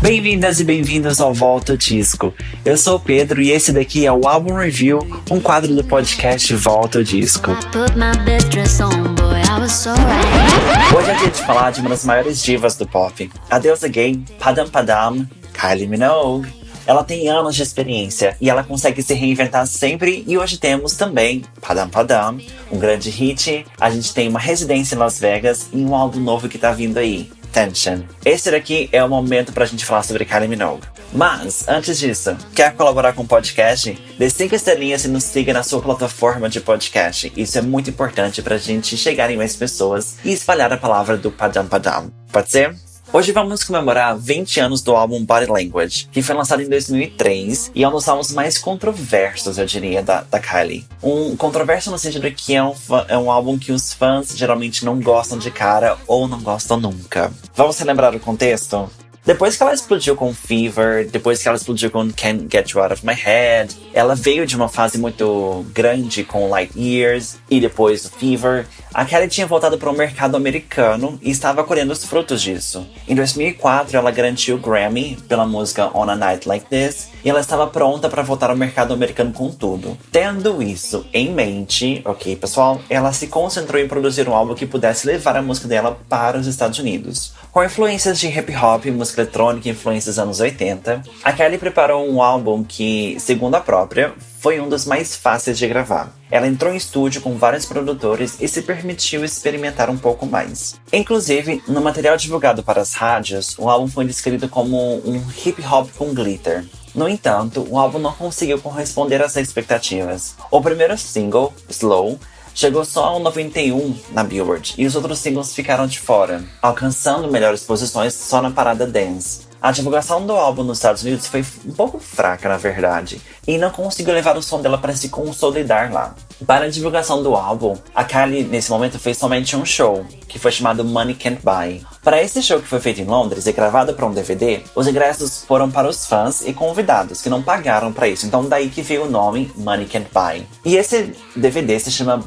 Bem-vindas e bem-vindos ao Volta Disco. Eu sou o Pedro e esse daqui é o Álbum Review, um quadro do podcast Volta Disco. Hoje é dia de falar de uma das maiores divas do pop, a deusa gay Padam Padam, Kylie Minogue. Ela tem anos de experiência e ela consegue se reinventar sempre, e hoje temos também Padam Padam, um grande hit. A gente tem uma residência em Las Vegas e um álbum novo que tá vindo aí, Tension. Esse daqui é o momento pra gente falar sobre Kylie Minogue. Mas, antes disso, quer colaborar com o podcast? Dê 5 estrelinhas e nos siga na sua plataforma de podcast. Isso é muito importante pra gente chegar em mais pessoas e espalhar a palavra do Padam Padam. Pode ser? Hoje vamos comemorar 20 anos do álbum Body Language, que foi lançado em 2003 e é um dos álbuns mais controversos, eu diria, da Kylie. Um controverso no sentido que é um álbum que os fãs geralmente não gostam de cara ou não gostam nunca. Vamos relembrar o contexto? Depois que ela explodiu com Fever, depois que ela explodiu com Can't Get You Out of My Head, ela veio de uma fase muito grande com Light Years e depois do Fever. A Kylie tinha voltado para o mercado americano e estava colhendo os frutos disso. Em 2004, ela garantiu o Grammy pela música On a Night Like This e ela estava pronta para voltar ao mercado americano com tudo. Tendo isso em mente, ok pessoal, ela se concentrou em produzir um álbum que pudesse levar a música dela para os Estados Unidos. Com influências de hip hop, música eletrônica e influências dos anos 80, a Kylie preparou um álbum que, segundo a própria, foi um dos mais fáceis de gravar. Ela entrou em estúdio com vários produtores e se permitiu experimentar um pouco mais. Inclusive, no material divulgado para as rádios, o álbum foi descrito como um hip hop com glitter. No entanto, o álbum não conseguiu corresponder às expectativas. O primeiro single, Slow, chegou só ao 91 na Billboard e os outros singles ficaram de fora, alcançando melhores posições só na parada dance. A divulgação do álbum nos Estados Unidos foi um pouco fraca, na verdade, e não conseguiu levar o som dela para se consolidar lá. Para a divulgação do álbum, a Kylie, nesse momento, fez somente um show, que foi chamado Money Can't Buy. Para esse show, que foi feito em Londres e gravado para um DVD, os ingressos foram para os fãs e convidados, que não pagaram para isso. Então daí que veio o nome Money Can't Buy. E esse DVD se chama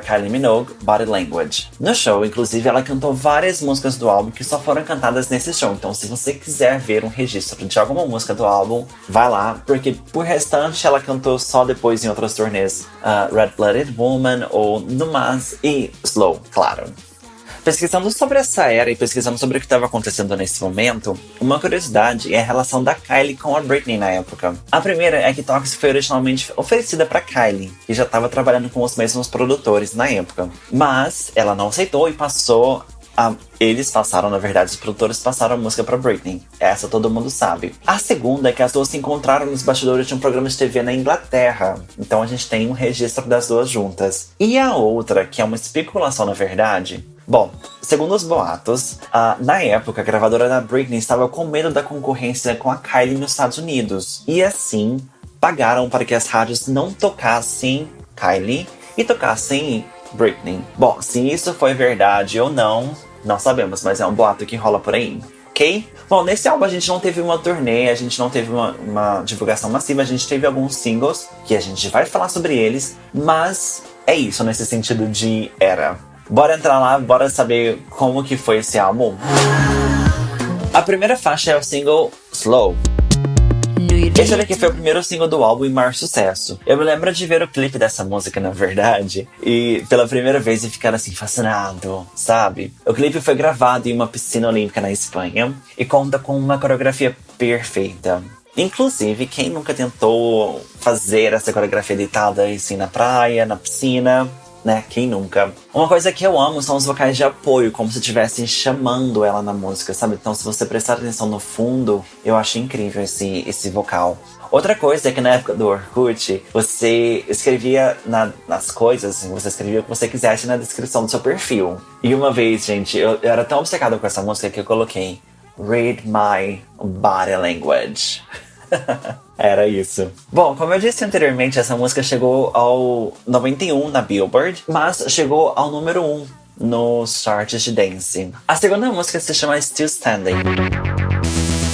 Kylie Minogue Body Language. No show, inclusive, ela cantou várias músicas do álbum que só foram cantadas nesse show. Então se você quiser ver um registro de alguma música do álbum, vai lá, porque por restante ela cantou só depois em outras turnês. Red Blooded Woman ou No Mas e Slow, claro. Pesquisando sobre essa era e pesquisando sobre o que estava acontecendo nesse momento, uma curiosidade é a relação da Kylie com a Britney na época. A primeira é que Toxic foi originalmente oferecida para Kylie, que já estava trabalhando com os mesmos produtores na época. Mas ela não aceitou e passou os produtores passaram a música pra Britney. Essa todo mundo sabe. A segunda é que as duas se encontraram nos bastidores de um programa de TV na Inglaterra. Então a gente tem um registro das duas juntas. E a outra, que é uma especulação na verdade... Bom, segundo os boatos, na época a gravadora da Britney estava com medo da concorrência com a Kylie nos Estados Unidos. E assim, pagaram para que as rádios não tocassem Kylie e tocassem Britney. Bom, se isso foi verdade ou não sabemos, mas é um boato que rola por aí, ok? Bom, nesse álbum a gente não teve uma turnê, a gente não teve uma divulgação massiva, a gente teve alguns singles, que a gente vai falar sobre eles, mas é isso nesse sentido de era. Bora entrar lá, bora saber como que foi esse álbum. A primeira faixa é o single Slow. Esse daqui foi o primeiro single do álbum e maior sucesso. Eu me lembro de ver o clipe dessa música, na verdade, e pela primeira vez eu ficar assim, fascinado, sabe? O clipe foi gravado em uma piscina olímpica na Espanha e conta com uma coreografia perfeita. Inclusive, quem nunca tentou fazer essa coreografia deitada assim na praia, na piscina, né? Quem nunca? Uma coisa que eu amo são os vocais de apoio, como se estivessem chamando ela na música, sabe? Então, se você prestar atenção no fundo, eu acho incrível esse vocal. Outra coisa é que na época do Orkut, você escrevia nas coisas, você escrevia o que você quisesse na descrição do seu perfil. E uma vez, gente, eu era tão obcecado com essa música que eu coloquei Read My Body Language. Era isso. Bom, como eu disse anteriormente, essa música chegou ao 91 na Billboard, mas chegou ao número 1 nos charts de dance. A segunda música se chama Still Standing.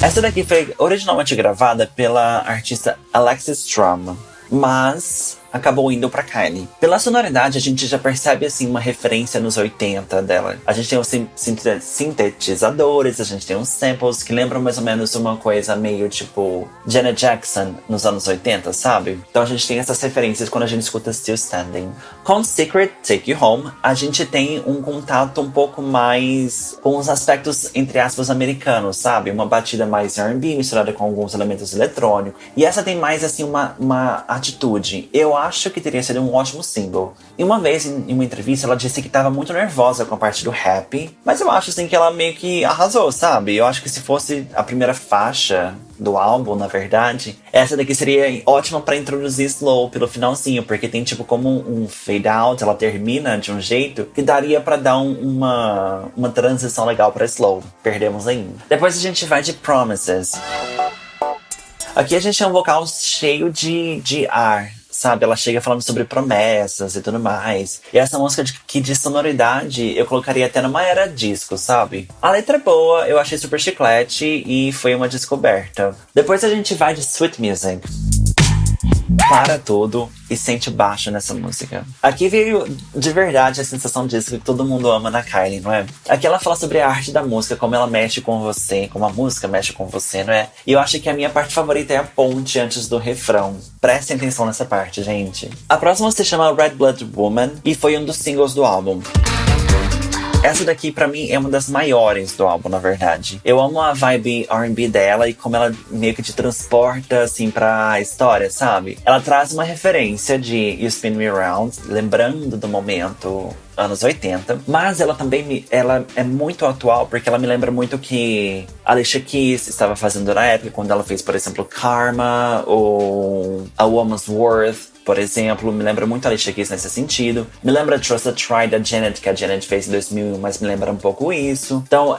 Essa daqui foi originalmente gravada pela artista Alexis Strum, mas acabou indo pra Kylie. Pela sonoridade, a gente já percebe, assim, uma referência nos 80 dela. A gente tem os sintetizadores, a gente tem uns samples que lembram mais ou menos uma coisa meio tipo Janet Jackson nos anos 80, sabe? Então a gente tem essas referências quando a gente escuta Still Standing. Com Secret, Take You Home, a gente tem um contato um pouco mais com os aspectos, entre aspas, americanos, sabe? Uma batida mais R&B misturada com alguns elementos eletrônicos. E essa tem mais, assim, uma atitude. Eu acho que teria sido um ótimo single. E uma vez, em uma entrevista, ela disse que estava muito nervosa com a parte do Happy. Mas eu acho, assim, que ela meio que arrasou, sabe? Eu acho que se fosse a primeira faixa do álbum, na verdade, essa daqui seria ótima pra introduzir Slow pelo finalzinho, porque tem tipo como um fade out, ela termina de um jeito que daria pra dar uma transição legal pra Slow. Perdemos ainda. Depois a gente vai de Promises. Aqui a gente tem um vocal cheio de ar, sabe? Ela chega falando sobre promessas e tudo mais. E essa música de sonoridade eu colocaria até numa era disco, sabe? A letra é boa, eu achei super chiclete e foi uma descoberta. Depois a gente vai de Sweet Music. Para tudo e sente baixo nessa música. Aqui veio de verdade a sensação disso que todo mundo ama na Kylie, não é? Aqui ela fala sobre a arte da música, como ela mexe com você, como a música mexe com você, não é? E eu acho que a minha parte favorita é a ponte antes do refrão. Prestem atenção nessa parte, gente. A próxima se chama Red Blood Woman e foi um dos singles do álbum. Essa daqui, pra mim, é uma das maiores do álbum, na verdade. Eu amo a vibe R&B dela e como ela meio que te transporta, assim, pra história, sabe? Ela traz uma referência de You Spin Me Around, lembrando do momento anos 80. Mas ela também ela é muito atual, porque ela me lembra muito que a Alicia Keys estava fazendo na época, quando ela fez, por exemplo, Karma ou A Woman's Worth. Por exemplo, me lembra muito a Alicia Keys nesse sentido. Me lembra Trust a Try da Janet, que a Janet fez em 2000, mas me lembra um pouco isso. Então,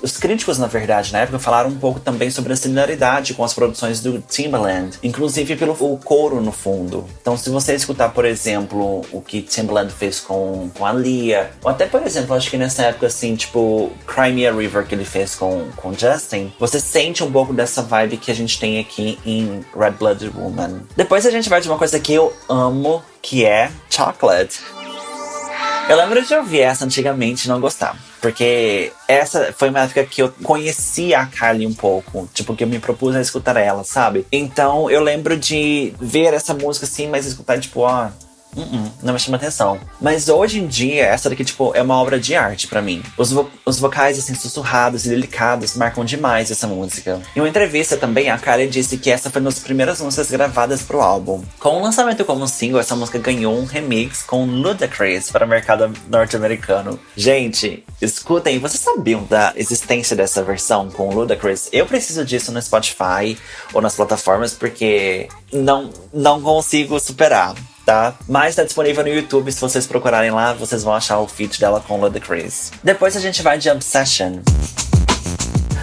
os críticos, na verdade, na época, falaram um pouco também sobre a similaridade com as produções do Timbaland. Inclusive pelo o coro no fundo. Então, se você escutar, por exemplo, o que Timbaland fez com a Lia, ou até, por exemplo, acho que nessa época, assim, tipo, Cry Me a River, que ele fez com Justin, você sente um pouco dessa vibe que a gente tem aqui em Red Blooded Woman. Depois a gente vai de uma coisa que eu amo, que é Chocolate. Eu lembro de ouvir essa antigamente e não gostar. Porque essa foi uma época que eu conhecia a Kylie um pouco. Tipo, que eu me propus a escutar ela, sabe? Então eu lembro de ver essa música assim, mas escutar tipo, não me chama atenção. Mas hoje em dia, essa daqui, tipo, é uma obra de arte pra mim. Os vocais, assim, sussurrados e delicados marcam demais essa música. Em uma entrevista também, a Kylie disse que essa foi uma das primeiras músicas gravadas pro álbum. Com o lançamento como single, essa música ganhou um remix com Ludacris para o mercado norte-americano. Gente, escutem, vocês sabiam da existência dessa versão com Ludacris? Eu preciso disso no Spotify ou nas plataformas, porque não consigo superar. Tá? Mas tá disponível no YouTube, se vocês procurarem lá, vocês vão achar o feat dela com Ludacris. Depois a gente vai de Obsession.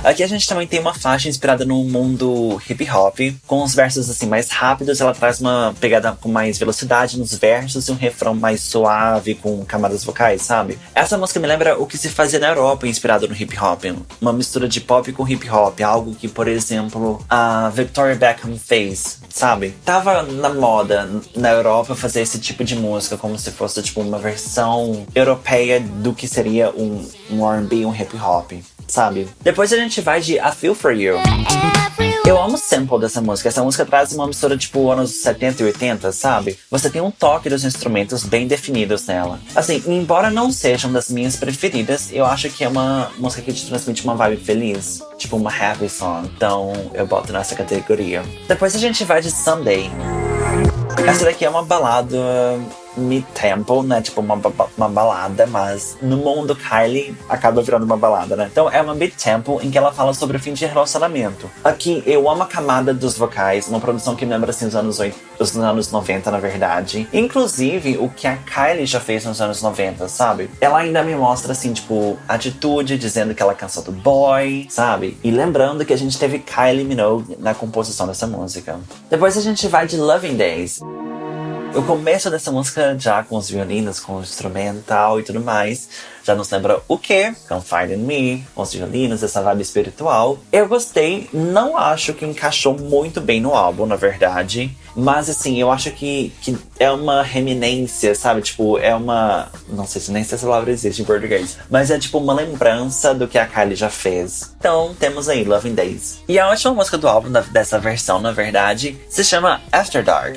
Aqui a gente também tem uma faixa inspirada no mundo hip hop, com os versos assim mais rápidos. Ela traz uma pegada com mais velocidade nos versos e um refrão mais suave com camadas vocais, sabe? Essa música me lembra o que se fazia na Europa inspirado no hip hop, uma mistura de pop com hip hop, algo que, por exemplo, a Victoria Beckham fez, sabe? Tava na moda na Europa fazer esse tipo de música, como se fosse tipo uma versão europeia do que seria um R&B, um hip hop, sabe? Depois a gente vai de I Feel For You. Eu amo o sample dessa música. Essa música traz uma mistura tipo anos 70 e 80, sabe? Você tem um toque dos instrumentos bem definidos nela. Assim, embora não seja uma das minhas preferidas, eu acho que é uma música que te transmite uma vibe feliz. Tipo uma happy song. Então eu boto nessa categoria. Depois a gente vai de Someday. Essa daqui é uma balada mid-tempo, né? Tipo uma balada, mas no mundo Kylie acaba virando uma balada, né? Então é uma mid-tempo em que ela fala sobre o fim de relacionamento. Aqui eu amo a camada dos vocais, uma produção que me lembra assim os anos 90, na verdade. Inclusive o que a Kylie já fez nos anos 90, sabe? Ela ainda me mostra assim, tipo, atitude, dizendo que ela cansou do boy, sabe? E lembrando que a gente teve Kylie Minogue na composição dessa música. Depois a gente vai de Loving Days. O começo dessa música, já com os violinos, com o instrumental e tudo mais, já nos lembra o quê? Confide in Me, com os violinos, essa vibe espiritual. Eu gostei, não acho que encaixou muito bem no álbum, na verdade. Mas assim, eu acho que é uma reminência, sabe? Tipo, é uma... Não sei se nem se essa palavra existe em português. Mas é tipo uma lembrança do que a Kylie já fez. Então, temos aí Loving Days. E a última música do álbum, dessa versão, na verdade, se chama After Dark.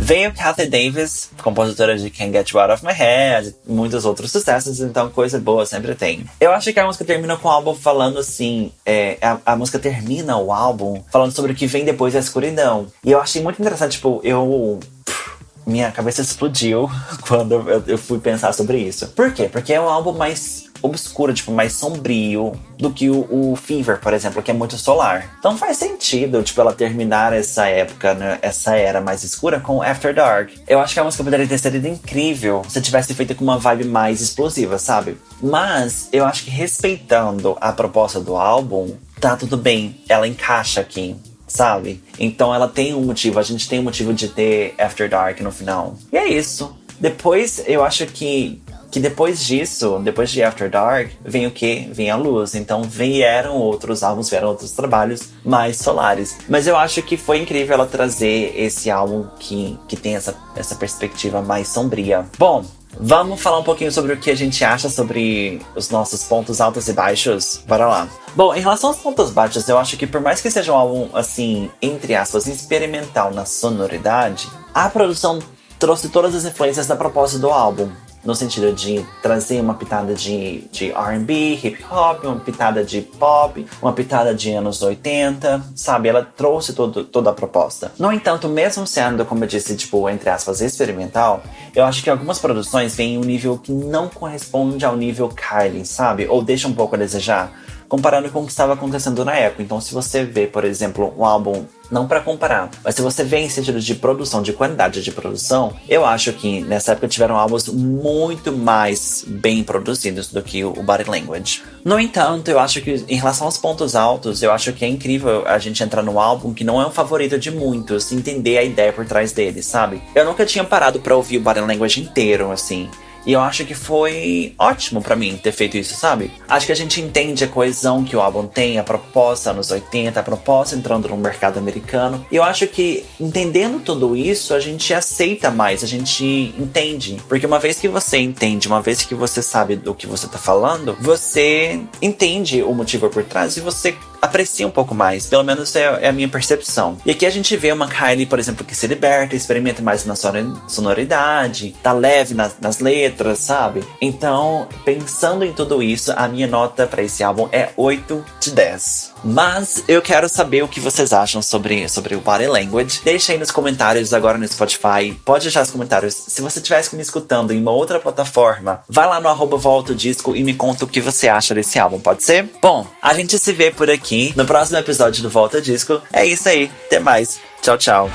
Veio Kathy Davis, compositora de Can't Get You Out of My Head, muitos outros sucessos, então coisa boa sempre tem. Eu acho que a música termina com o álbum falando assim, a música termina o álbum falando sobre o que vem depois da escuridão. E eu achei muito interessante, tipo, minha cabeça explodiu quando eu fui pensar sobre isso. Por quê? Porque é um álbum mais obscuro, tipo, mais sombrio do que o Fever, por exemplo, que é muito solar. Então faz sentido, tipo, ela terminar essa época, né, essa era mais escura com After Dark. Eu acho que a música poderia ter sido incrível se tivesse feita com uma vibe mais explosiva, sabe? Mas eu acho que respeitando a proposta do álbum, tá tudo bem, ela encaixa aqui, sabe? Então ela tem um motivo, a gente tem um motivo de ter After Dark no final. E é isso. Depois, eu acho que depois disso, depois de After Dark, vem o quê? Vem a luz. Então vieram outros álbuns, vieram outros trabalhos mais solares. Mas eu acho que foi incrível ela trazer esse álbum que tem essa perspectiva mais sombria. Bom, vamos falar um pouquinho sobre o que a gente acha sobre os nossos pontos altos e baixos? Bora lá. Bom, em relação aos pontos baixos, eu acho que por mais que seja um álbum, assim, entre aspas, experimental na sonoridade, a produção trouxe todas as influências da proposta do álbum. No sentido de trazer uma pitada de R&B, hip hop, uma pitada de pop, uma pitada de anos 80, sabe? Ela trouxe toda a proposta. No entanto, mesmo sendo, como eu disse, tipo, entre aspas, experimental, eu acho que algumas produções vêm em um nível que não corresponde ao nível Kylie, sabe? Ou deixa um pouco a desejar, comparando com o que estava acontecendo na época. Então, se você vê, por exemplo, um álbum, não pra comparar, mas se você vê em sentido de produção, de qualidade de produção, eu acho que nessa época tiveram álbuns muito mais bem produzidos do que o Body Language. No entanto, eu acho que em relação aos pontos altos, eu acho que é incrível a gente entrar num álbum que não é um favorito de muitos, entender a ideia por trás dele, sabe? Eu nunca tinha parado pra ouvir o Body Language inteiro, assim. E eu acho que foi ótimo pra mim ter feito isso, sabe? Acho que a gente entende a coesão que o álbum tem, a proposta anos 80, a proposta entrando no mercado americano. E eu acho que, entendendo tudo isso, a gente aceita mais, a gente entende. Porque uma vez que você entende, uma vez que você sabe do que você tá falando, você entende o motivo por trás e você aprecia um pouco mais. Pelo menos é a minha percepção. E aqui a gente vê uma Kylie, por exemplo, que se liberta, experimenta mais na sonoridade, tá leve nas letras, sabe? Então, pensando em tudo isso, a minha nota pra esse álbum é 8 de 10. Mas eu quero saber o que vocês acham sobre o Body Language. Deixa aí nos comentários agora no Spotify. Pode deixar os comentários. Se você estivesse me escutando em uma outra plataforma, vai lá no @voltodisco e me conta o que você acha desse álbum, pode ser? Bom, a gente se vê por aqui no próximo episódio do Volta Disco. É isso aí. Até mais. Tchau, tchau.